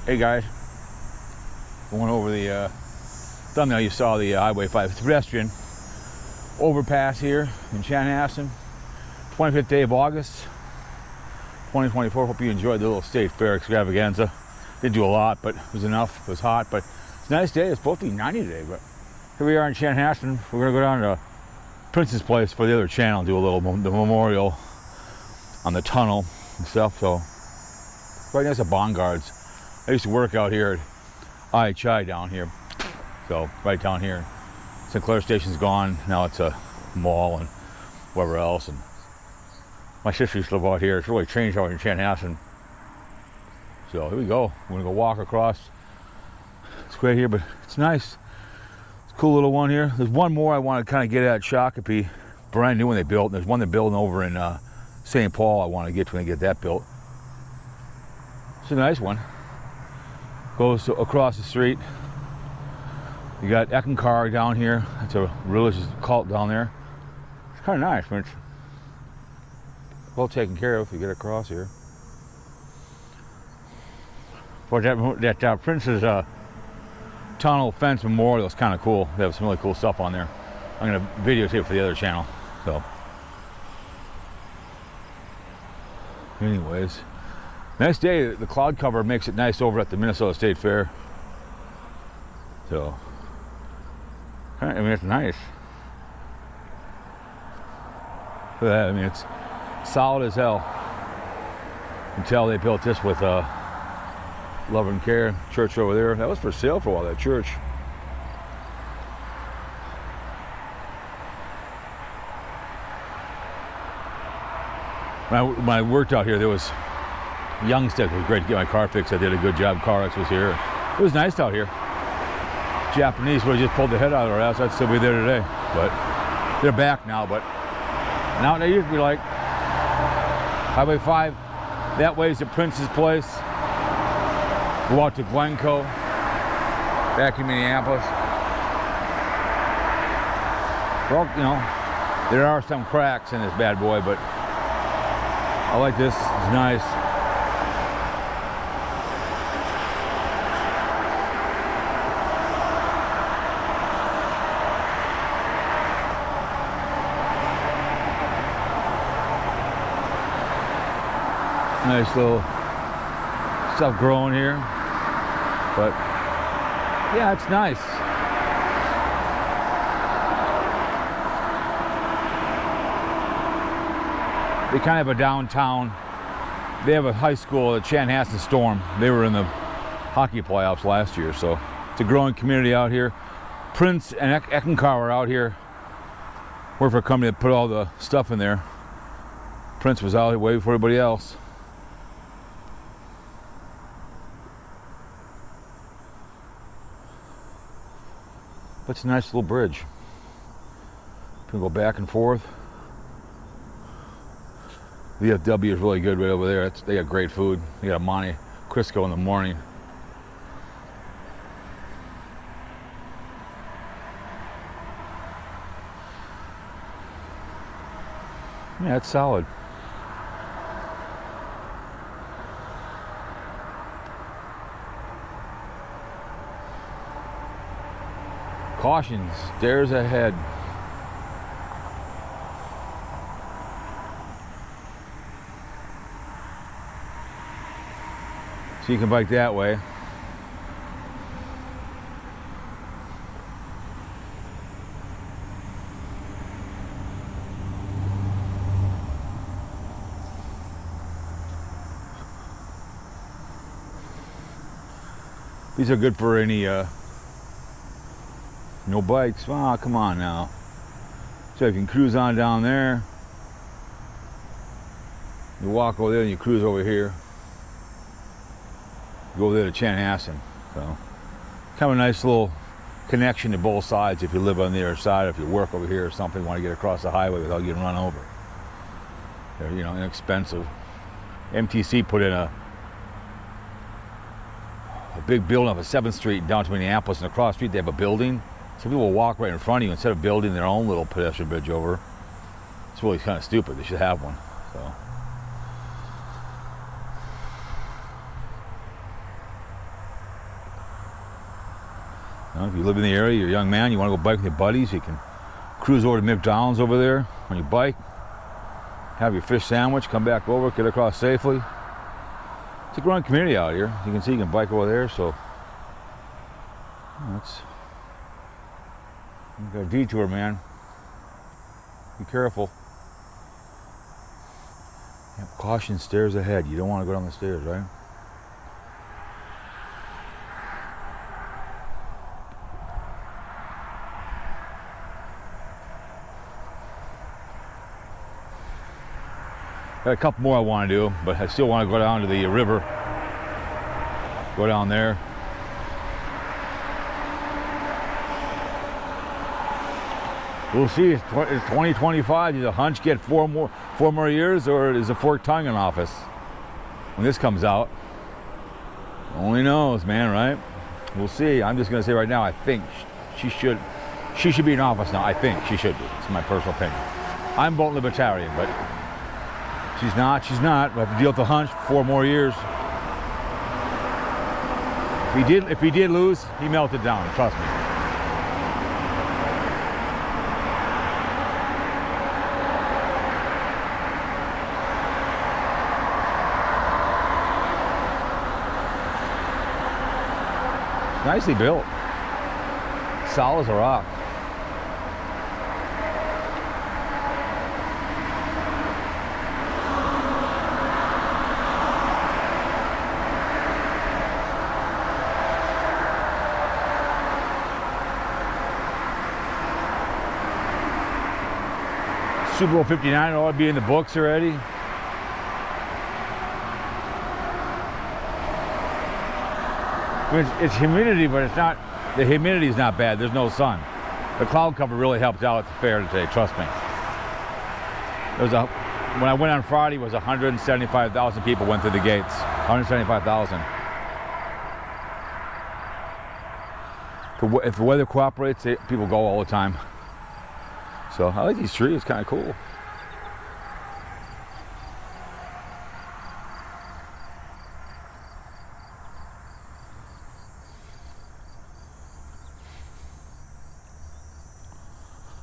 Hey guys, going over the thumbnail, you saw the Highway 5 pedestrian overpass here in Chanhassen. 25th day of August 2024. Hope you enjoyed the little state fair extravaganza. Didn't do a lot, but it was enough. It was hot, but it's a nice day. It's supposed to be 90 today, but here we are in Chanhassen. We're gonna go down to Prince's place for the other channel, do a little the memorial on the tunnel and stuff. So right next to Bongards. I used to work out here at IHI down here, so right down here. Sinclair Station's gone, now it's a mall and whatever else. And my sister used to live out here. It's really changed out in Chanhassen. So here we go. We're gonna go walk across. It's great here, but it's nice. It's a cool little one here. There's one more I want to kind of get at Shakopee, brand new one they built. There's one they're building over in St. Paul I want to get to when they get that built. It's a nice one. Goes across the street. You got Eckankar down here. It's a religious cult down there. It's kind of nice. I mean, it's well taken care of if you get across here. But that Prince's tunnel fence memorial is kind of cool. They have some really cool stuff on there. I'm going to videotape for the other channel. So, anyways. Nice day. The cloud cover makes it nice over at the Minnesota State Fair. So, I mean, it's nice. Look at that. I mean, it's solid as hell. You can tell they built this with love and care. Church over there. That was for sale for a while, that church. When I worked out here, there was Youngstick. It was great to get my car fixed. I did a good job. CarX was here. It was nice out here. Japanese would have just pulled the head out of our ass. I'd still be there today. But they're back now. But now they used to be like Highway 5. That way is the Prince's place. Go out to Glencoe. Back in Minneapolis. Well, you know, there are some cracks in this bad boy, but I like this. It's nice. Nice little stuff growing here, but yeah, it's nice. They kind of have a downtown. They have a high school, the Chanhassen Storm. They were in the hockey playoffs last year, so it's a growing community out here. Prince and Eckankar are out here. Work for a company that put all the stuff in there. Prince was out here waiting for everybody else. But it's a nice little bridge. You can go back and forth. The VFW is really good right over there. They got great food. They got a Monte Cristo in the morning. Yeah, it's solid. Caution, stairs ahead. So you can bike that way. These are good for any no bikes. Oh, come on now. So you can cruise on down there. You walk over there and you cruise over here. You go over there to Chanhassen. So kind of a nice little connection to both sides if you live on the other side, if you work over here or something, want to get across the highway without getting run over. They're, you know, inexpensive. MTC put in a big building off of 7th Street down to Minneapolis, and across the street they have a building. So people will walk right in front of you instead of building their own little pedestrian bridge over. It's really kind of stupid. They should have one. So. You know, if you live in the area, you're a young man, you want to go bike with your buddies, you can cruise over to McDonald's over there on your bike, have your fish sandwich, come back over, get across safely. It's a growing community out here. You can see you can bike over there, so that's got a detour, man. Be careful. Yeah, caution, stairs ahead. You don't want to go down the stairs, right? Got a couple more I want to do, but I still want to go down to the river. Go down there. We'll see. It's 2025. Does the hunch get four more years, or is the forked tongue in office when this comes out? Only knows, man, right? We'll see. I'm just going to say right now, I think she should be in office now. I think she should be. It's my personal opinion. I'm voting Libertarian, but she's not. She's not. We have to deal with the hunch for 4 more years. If he did lose, he melted down. Trust me. Nicely built. Solid as a rock. Super Bowl 59 ought to be in the books already. It's humidity, but it's not. The humidity is not bad. There's no sun. The cloud cover really helped out at the fair today. Trust me. When I went on Friday, it was 175,000 people went through the gates. 175,000. If the weather cooperates, people go all the time. So I like these trees. It's kind of cool.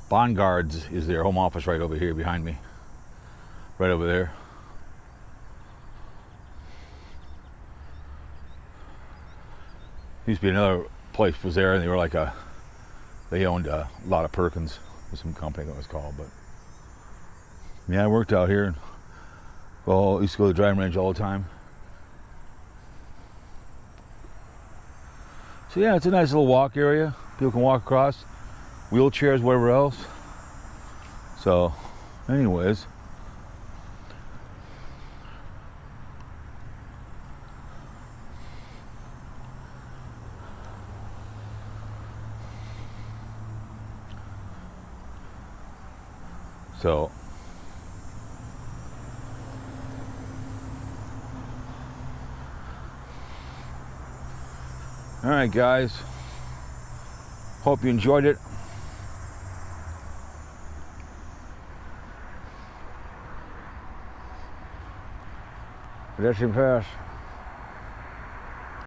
Bond Guards is their home office right over here behind me. Right over there. Used to be another place was there, and they were like they owned a lot of Perkins, was some company that was called, but yeah, I worked out here. Well, I used to go to the driving range all the time. So yeah, it's a nice little walk area. People can walk across. Wheelchairs, whatever else. So, anyways. So, all right, guys. Hope you enjoyed it. Pedestrian pass.